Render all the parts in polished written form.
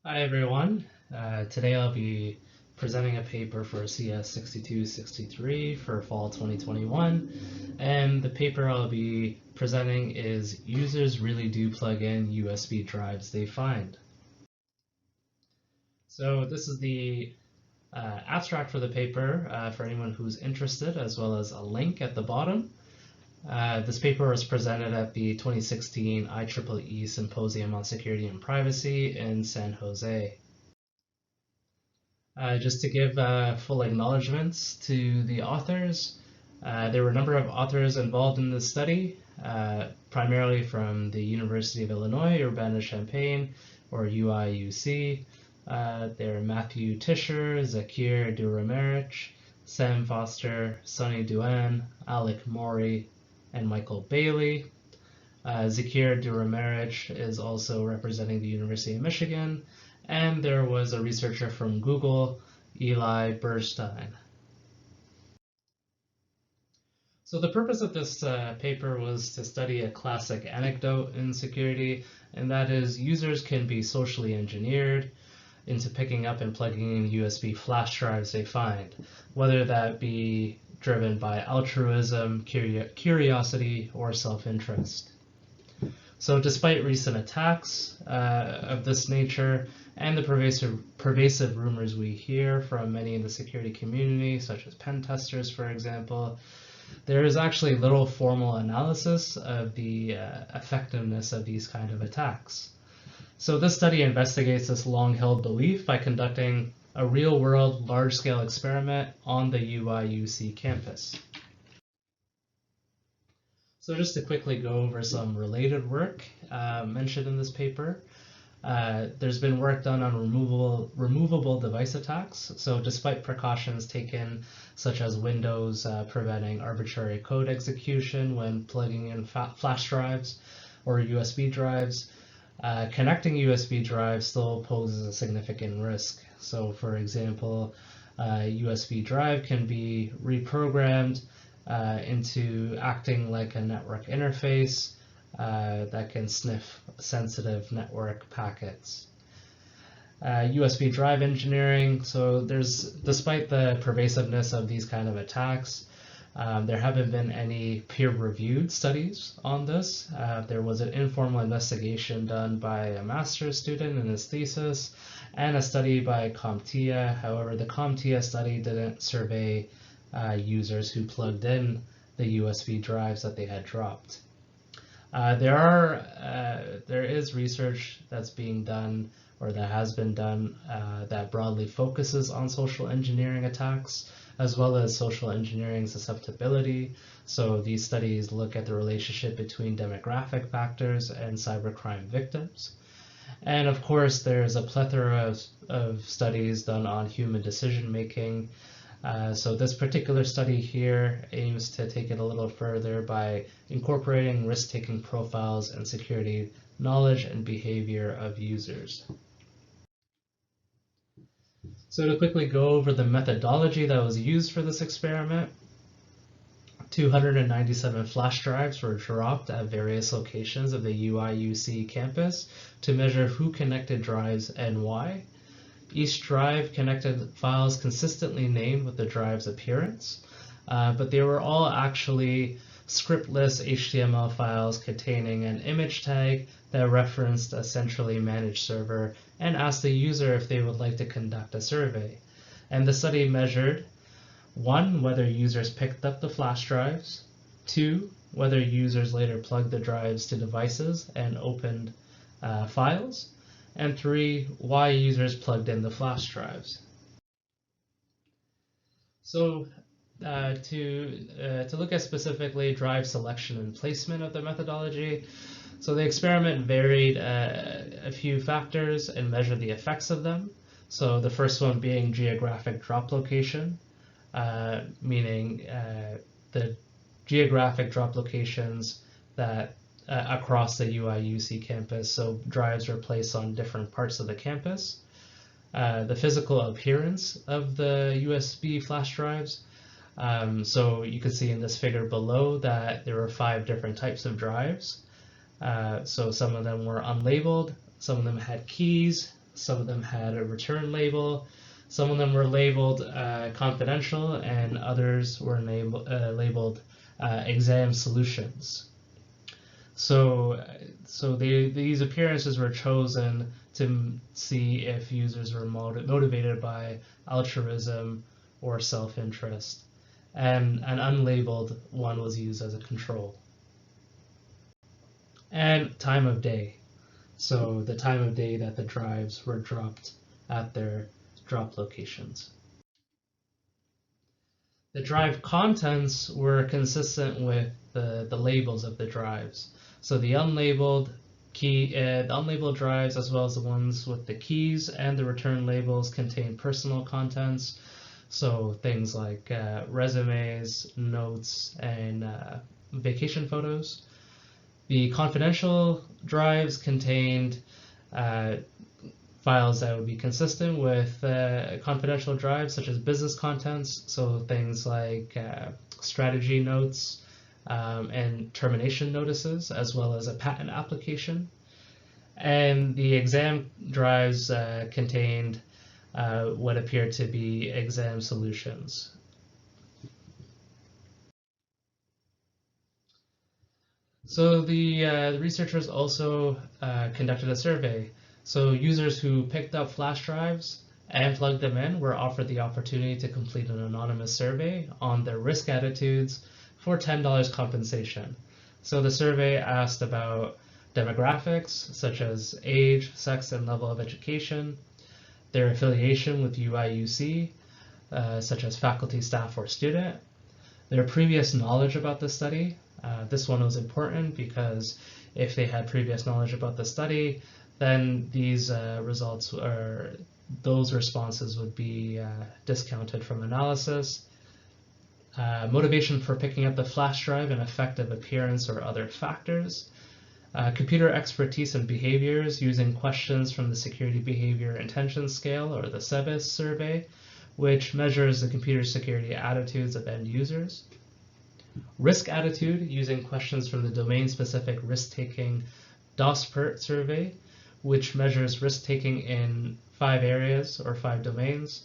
Hi everyone. Today I'll be presenting a paper for CS 6263 for fall 2021, and the paper I'll be presenting is Users Really Do Plug in USB Drives They Find. So this is the abstract for the paper for anyone who's interested, as well as a link at the bottom. This paper was presented at the 2016 IEEE Symposium on Security and Privacy in San Jose. Just to give full acknowledgements to the authors, there were a number of authors involved in this study, primarily from the University of Illinois, Urbana-Champaign, or UIUC. There are Matthew Tischer, Zakir Duramerich, Sam Foster, Sonny Duan, Alec Maury, and Michael Bailey. Zakir Duramerich is also representing the University of Michigan, and there was a researcher from Google, Eli Burstein. So the purpose of this paper was to study a classic anecdote in security, and that is users can be socially engineered into picking up and plugging in USB flash drives they find, whether that be driven by altruism, curiosity, or self-interest. So despite recent attacks of this nature and the pervasive rumors we hear from many in the security community, such as pen testers, for example, there is actually little formal analysis of the effectiveness of these kind of attacks. So this study investigates this long-held belief by conducting a real-world, large-scale experiment on the UIUC campus. So just to quickly go over some related work mentioned in this paper, there's been work done on removable device attacks. So despite precautions taken, such as Windows preventing arbitrary code execution when plugging in flash drives or USB drives, connecting USB drives still poses a significant risk. So for example, a USB drive can be reprogrammed into acting like a network interface that can sniff sensitive network packets. USB drive engineering, so despite the pervasiveness of these kind of attacks, there haven't been any peer-reviewed studies on this. There was an informal investigation done by a master's student in his thesis and a study by CompTIA. However, the CompTIA study didn't survey users who plugged in the USB drives that they had dropped. There is research that's being done, or that has been done, that broadly focuses on social engineering attacks, as well as social engineering susceptibility. So these studies look at the relationship between demographic factors and cybercrime victims. And of course, there's a plethora of studies done on human decision making. So this particular study here aims to take it a little further by incorporating risk-taking profiles and security knowledge and behavior of users. So to quickly go over the methodology that was used for this experiment, 297 flash drives were dropped at various locations of the UIUC campus to measure who connected drives and why. Each drive connected files consistently named with the drive's appearance, but they were all actually scriptless HTML files containing an image tag that referenced a centrally managed server and asked the user if they would like to conduct a survey. And the study measured 1, whether users picked up the flash drives, 2, whether users later plugged the drives to devices and opened files, and 3, why users plugged in the flash drives. So to look at specifically drive selection and placement of the methodology, so the experiment varied a few factors and measured the effects of them. So the first one being geographic drop location, meaning the geographic drop locations that across the UIUC campus, so drives were placed on different parts of the campus. The physical appearance of the USB flash drives. So you can see in this figure below that there were 5 different types of drives. So some of them were unlabeled, some of them had keys, Some of them had a return label. Some of them were labeled confidential, and others were labeled exam solutions. So these appearances were chosen to see if users were motivated by altruism or self-interest, and an unlabeled one was used as a control. And time of day. So the time of day that the drives were dropped at their drop locations. The drive contents were consistent with the labels of the drives. So the unlabeled drives, as well as the ones with the keys and the return labels, contain personal contents. So things like resumes, notes, and vacation photos. The confidential drives contained files that would be consistent with confidential drives, such as business contents, so things like strategy notes and termination notices, as well as a patent application. And the exam drives contained what appeared to be exam solutions. So the researchers also conducted a survey. So users who picked up flash drives and plugged them in were offered the opportunity to complete an anonymous survey on their risk attitudes for $10 compensation. So the survey asked about demographics, such as age, sex, and level of education, their affiliation with UIUC, such as faculty, staff, or student, their previous knowledge about the study. This one was important because if they had previous knowledge about the study, then these those responses would be discounted from analysis. Motivation for picking up the flash drive and effective appearance or other factors. Computer expertise and behaviors using questions from the Security Behavior Intention Scale, or the SEBIS survey, which measures the computer security attitudes of end users. Risk attitude using questions from the domain-specific risk-taking DOSPERT survey, which measures risk-taking in 5 areas or 5 domains,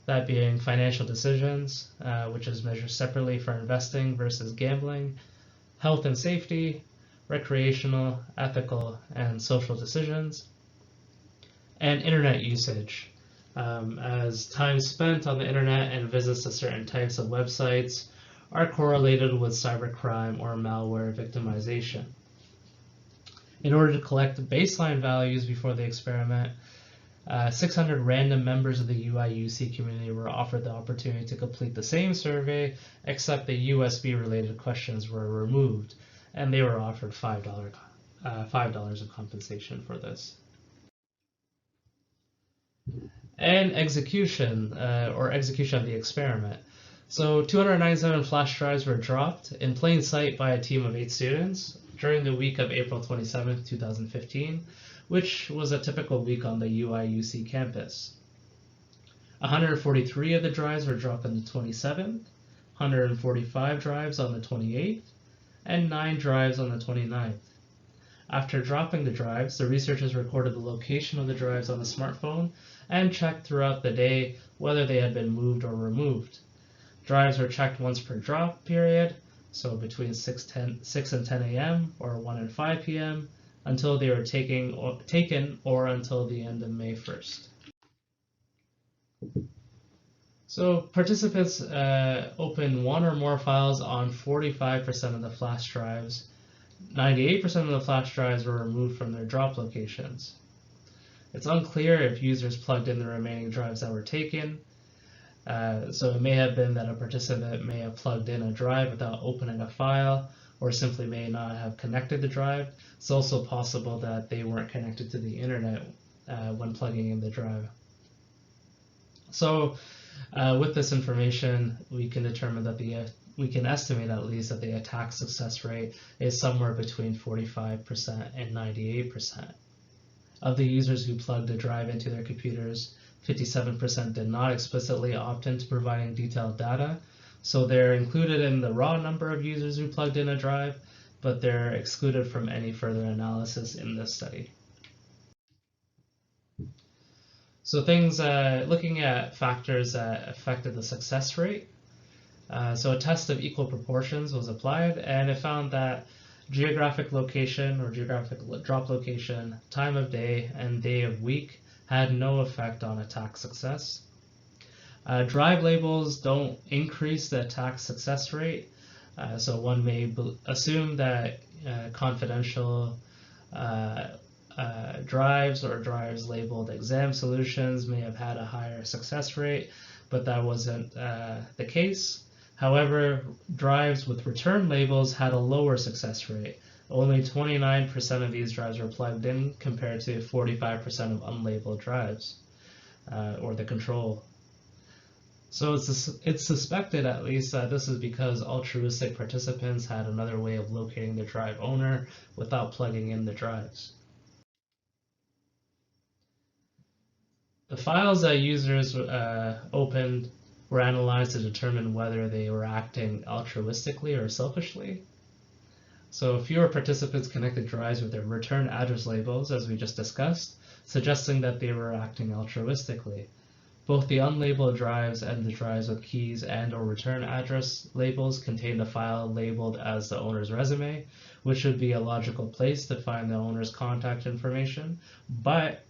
that being financial decisions, which is measured separately for investing versus gambling, health and safety, recreational, ethical, and social decisions, and internet usage, as time spent on the internet and visits to certain types of websites are correlated with cybercrime or malware victimization. In order to collect baseline values before the experiment, 600 random members of the UIUC community were offered the opportunity to complete the same survey, except the USB-related questions were removed, and they were offered $5 of compensation for this. And execution of the experiment. So 297 flash drives were dropped in plain sight by a team of 8 students during the week of April 27, 2015, which was a typical week on the UIUC campus. 143 of the drives were dropped on the 27th, 145 drives on the 28th, and 9 drives on the 29th. After dropping the drives, the researchers recorded the location of the drives on the smartphone and checked throughout the day whether they had been moved or removed. Drives were checked once per drop period, so between 6 and 10 a.m. or 1 and 5 p.m. until they were taken or until the end of May 1st. So participants opened 1 or more files on 45% of the flash drives. 98% of the flash drives were removed from their drop locations. It's unclear if users plugged in the remaining drives that were taken. So it may have been that a participant may have plugged in a drive without opening a file, or simply may not have connected the drive. It's also possible that they weren't connected to the internet when plugging in the drive. So with this information, we can determine that we can estimate at least that the attack success rate is somewhere between 45% and 98%. Of the users who plugged a drive into their computers, 57% did not explicitly opt into providing detailed data, so they're included in the raw number of users who plugged in a drive, but they're excluded from any further analysis in this study. So things, looking at factors that affected the success rate. So a test of equal proportions was applied, and it found that geographic location or geographic drop location, time of day, and day of week had no effect on attack success. Drive labels don't increase the attack success rate, so one may assume that confidential drives or drives labeled exam solutions may have had a higher success rate, but that wasn't the case. However, drives with return labels had a lower success rate. Only 29% of these drives were plugged in compared to 45% of unlabeled drives, or the control. So it's suspected, at least, that this is because altruistic participants had another way of locating the drive owner without plugging in the drives. The files that users opened were analyzed to determine whether they were acting altruistically or selfishly. So fewer participants connected drives with their return address labels, as we just discussed, suggesting that they were acting altruistically. Both the unlabeled drives and the drives with keys and or return address labels contained a file labeled as the owner's resume, which would be a logical place to find the owner's contact information, but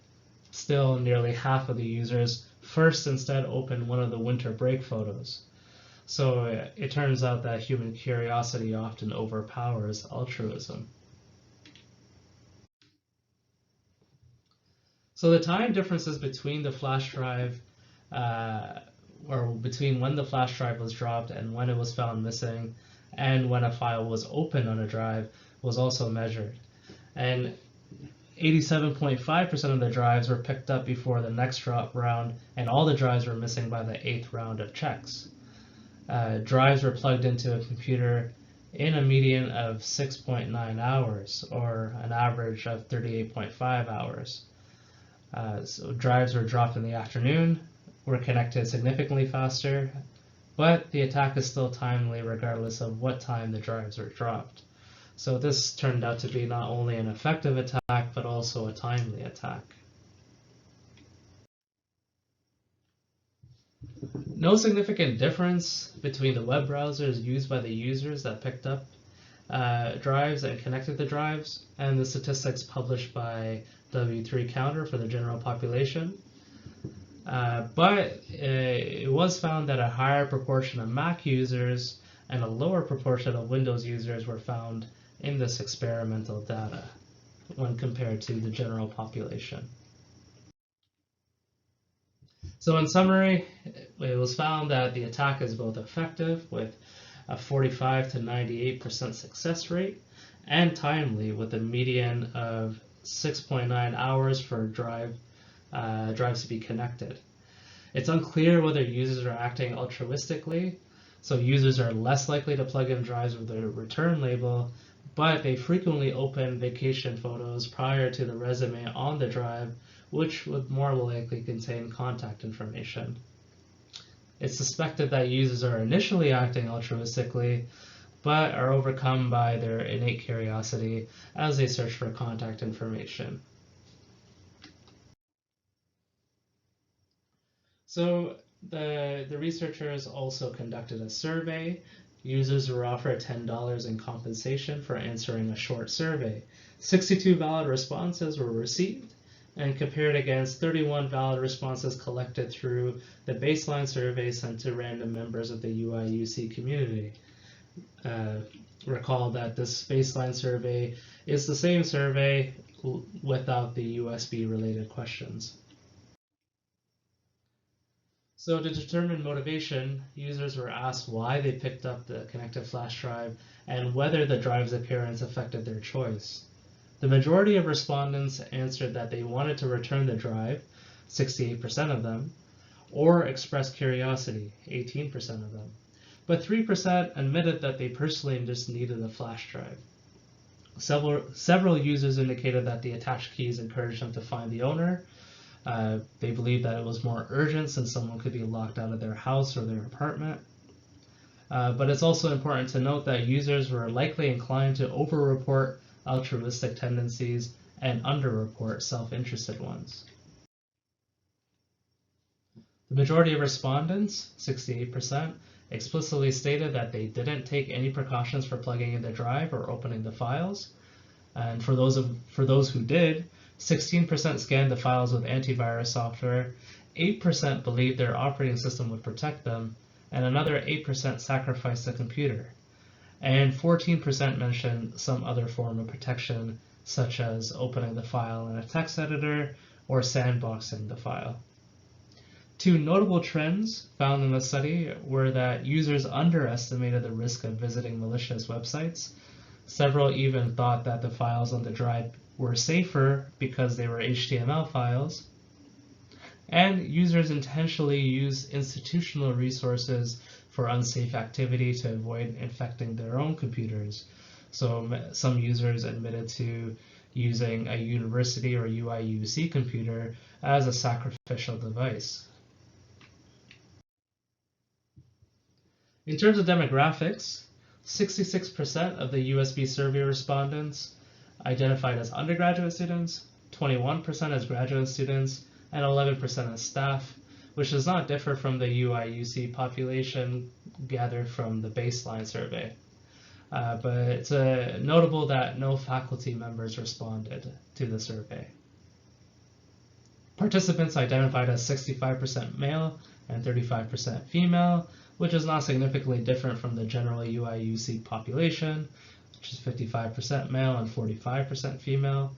still nearly half of the users first instead opened one of the winter break photos. So it turns out that human curiosity often overpowers altruism. So the time differences between the flash drive, or between when the flash drive was dropped and when it was found missing, and when a file was opened on a drive, was also measured. And 87.5% of the drives were picked up before the next drop round, and all the drives were missing by the 8th round of checks. Drives were plugged into a computer in a median of 6.9 hours, or an average of 38.5 hours. So drives were dropped in the afternoon, were connected significantly faster, but the attack is still timely regardless of what time the drives were dropped. So this turned out to be not only an effective attack, but also a timely attack. No significant difference between the web browsers used by the users that picked up drives and connected the drives, and the statistics published by W3 Counter for the general population. But it was found that a higher proportion of Mac users and a lower proportion of Windows users were found in this experimental data when compared to the general population. So in summary, it was found that the attack is both effective with a 45 to 98% success rate and timely with a median of 6.9 hours for drives to be connected. It's unclear whether users are acting altruistically, so users are less likely to plug in drives with a return label, but they frequently open vacation photos prior to the resume on the drive, which would more likely contain contact information. It's suspected that users are initially acting altruistically, but are overcome by their innate curiosity as they search for contact information. So the researchers also conducted a survey. Users were offered $10 in compensation for answering a short survey. 62 valid responses were received and compared against 31 valid responses collected through the baseline survey sent to random members of the UI/UC community. Recall that this baseline survey is the same survey without the USB-related questions. So to determine motivation, users were asked why they picked up the connected flash drive and whether the drive's appearance affected their choice. The majority of respondents answered that they wanted to return the drive, 68% of them, or express curiosity, 18% of them. But 3% admitted that they personally just needed a flash drive. Several users indicated that the attached keys encouraged them to find the owner. They believed that it was more urgent since someone could be locked out of their house or their apartment. But it's also important to note that users were likely inclined to over-report altruistic tendencies and under-report self-interested ones. The majority of respondents, 68%, explicitly stated that they didn't take any precautions for plugging in the drive or opening the files. And for those who did, 16% scanned the files with antivirus software, 8% believed their operating system would protect them, and another 8% sacrificed the computer. And 14% mentioned some other form of protection, such as opening the file in a text editor or sandboxing the file. Two notable trends found in the study were that users underestimated the risk of visiting malicious websites. Several even thought that the files on the drive were safer because they were HTML files. And users intentionally use institutional resources for unsafe activity to avoid infecting their own computers. So some users admitted to using a university or UIUC computer as a sacrificial device. In terms of demographics, 66% of the USB survey respondents identified as undergraduate students, 21% as graduate students, and 11% as staff, which does not differ from the UIUC population gathered from the baseline survey. But it's notable that no faculty members responded to the survey. Participants identified as 65% male and 35% female, which is not significantly different from the general UIUC population, which is 55% male and 45% female.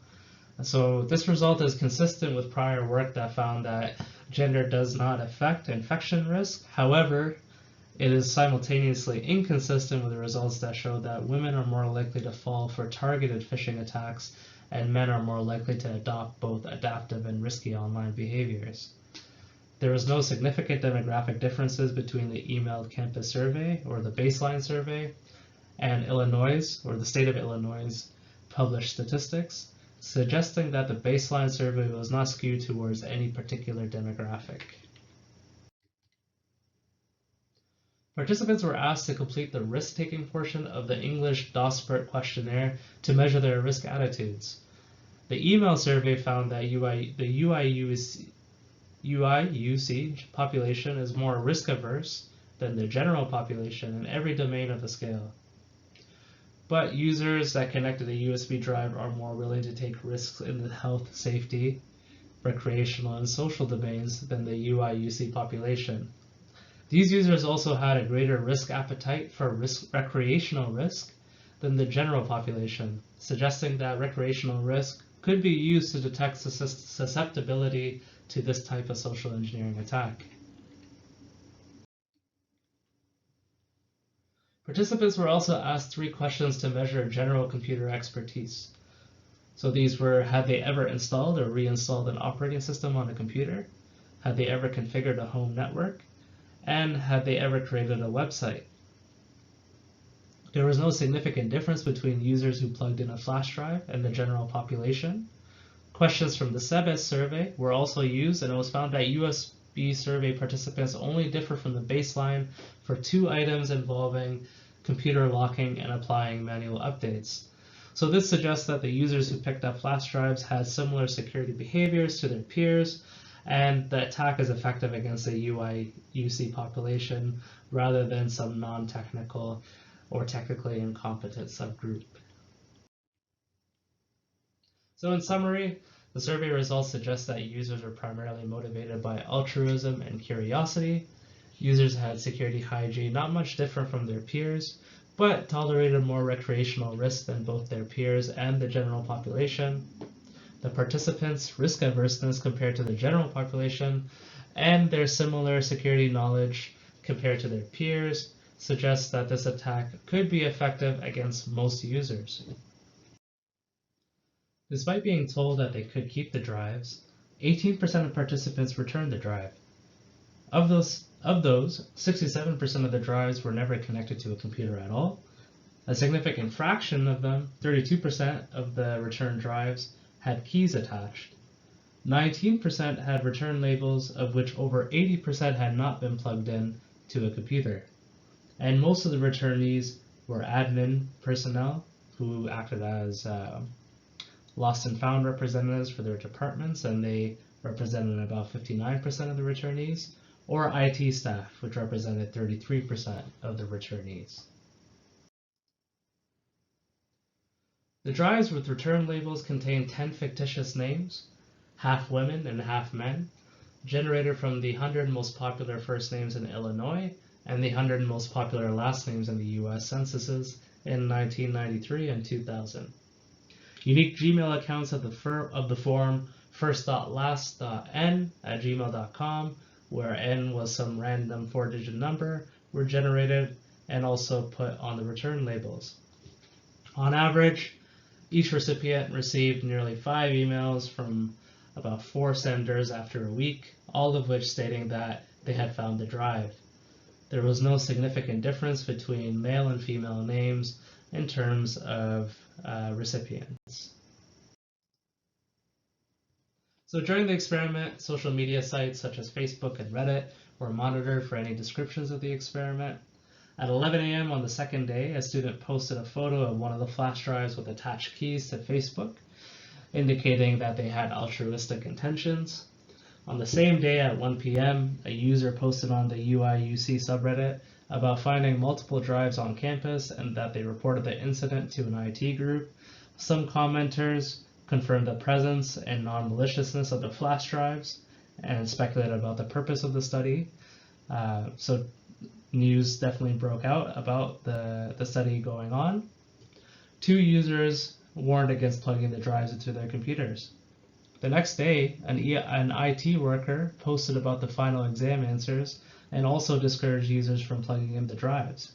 So this result is consistent with prior work that found that gender does not affect infection risk. However, it is simultaneously inconsistent with the results that show that women are more likely to fall for targeted phishing attacks and men are more likely to adopt both adaptive and risky online behaviors. There was no significant demographic differences between the emailed campus survey or the baseline survey and Illinois or the state of Illinois published statistics, suggesting that the baseline survey was not skewed towards any particular demographic. Participants were asked to complete the risk-taking portion of the English DOSPERT questionnaire to measure their risk attitudes. The email survey found that the UIUC population is more risk-averse than the general population in every domain of the scale. But users that connected a USB drive are more willing to take risks in the health, safety, recreational, and social domains than the UIUC population. These users also had a greater risk appetite for recreational risk than the general population, suggesting that recreational risk could be used to detect susceptibility to this type of social engineering attack. Participants were also asked 3 questions to measure general computer expertise. So these were, had they ever installed or reinstalled an operating system on a computer? Had they ever configured a home network? And had they ever created a website? There was no significant difference between users who plugged in a flash drive and the general population. Questions from the SEBES survey were also used, and it was found that USB survey participants only differ from the baseline for 2 items involving computer locking and applying manual updates. So this suggests that the users who picked up flash drives had similar security behaviors to their peers, and the attack is effective against the UIUC population rather than some non-technical or technically incompetent subgroup. So in summary, the survey results suggest that users are primarily motivated by altruism and curiosity. Users had security hygiene not much different from their peers, but tolerated more recreational risk than both their peers and the general population. The participants' risk averseness compared to the general population and their similar security knowledge compared to their peers suggests that this attack could be effective against most users. Despite being told that they could keep the drives, 18% of participants returned the drive. Of those, 67% of the drives were never connected to a computer at all. A significant fraction of them, 32% of the returned drives, had keys attached. 19% had return labels, of which over 80% had not been plugged in to a computer. And most of the returnees were admin personnel who acted as lost and found representatives for their departments, and they represented about 59% of the returnees, or IT staff, which represented 33% of the returnees. The drives with return labels contained 10 fictitious names, half women and half men, generated from the 100 most popular first names in Illinois and the 100 most popular last names in the US censuses in 1993 and 2000. Unique Gmail accounts of the form first.last.n@gmail.com, where n was some random 4-digit number, were generated and also put on the return labels. On average, each recipient received nearly 5 emails from about 4 senders after a week, all of which stating that they had found the drive. There was no significant difference between male and female names in terms of recipients. So during the experiment, social media sites such as Facebook and Reddit were monitored for any descriptions of the experiment. At 11 a.m. on the second day, a student posted a photo of one of the flash drives with attached keys to Facebook, indicating that they had altruistic intentions. On the same day at 1 p.m., a user posted on the UIUC subreddit about finding multiple drives on campus and that they reported the incident to an IT group. Some commenters confirmed the presence and non-maliciousness of the flash drives and speculated about the purpose of the study. So news definitely broke out about the study going on. 2 users warned against plugging the drives into their computers. The next day, an IT worker posted about the final exam answers and also discouraged users from plugging in the drives.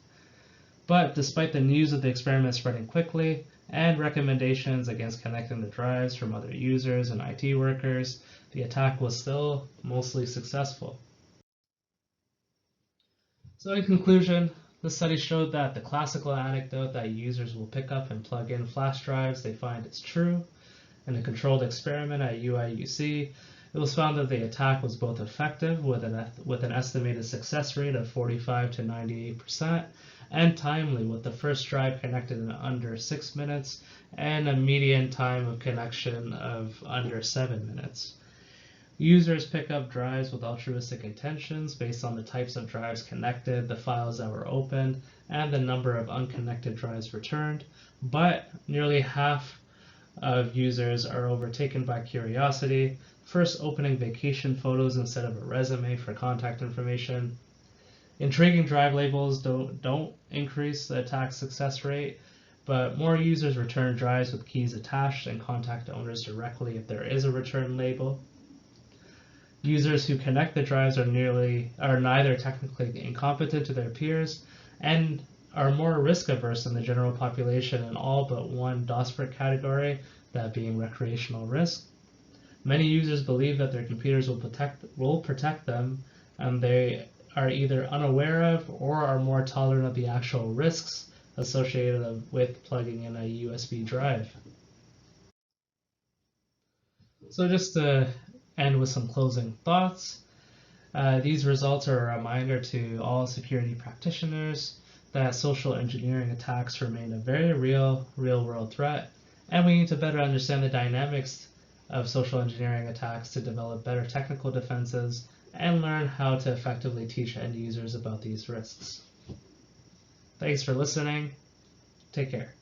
But despite the news of the experiment spreading quickly and recommendations against connecting the drives from other users and IT workers, the attack was still mostly successful. So in conclusion, the study showed that the classical anecdote that users will pick up and plug in flash drives they find is true. In a controlled experiment at UIUC, it was found that the attack was both effective with an estimated success rate of 45 to 98% and timely with the first drive connected in under 6 minutes and a median time of connection of under 7 minutes. Users pick up drives with altruistic intentions based on the types of drives connected, the files that were opened, and the number of unconnected drives returned, but nearly half of users are overtaken by curiosity, first opening vacation photos instead of a resume for contact information. Intriguing drive labels don't increase the attack success rate, but more users return drives with keys attached and contact owners directly if there is a return label. Users who connect the drives are neither technically incompetent to their peers and are more risk averse than the general population in all but one DOSPRIT category, that being recreational risk. Many users believe that their computers will protect them, and they are either unaware of or are more tolerant of the actual risks associated with plugging in a USB drive. So just to end with some closing thoughts, these results are a reminder to all security practitioners that social engineering attacks remain a very real-world threat, and we need to better understand the dynamics of social engineering attacks to develop better technical defenses and learn how to effectively teach end users about these risks. Thanks for listening. Take care.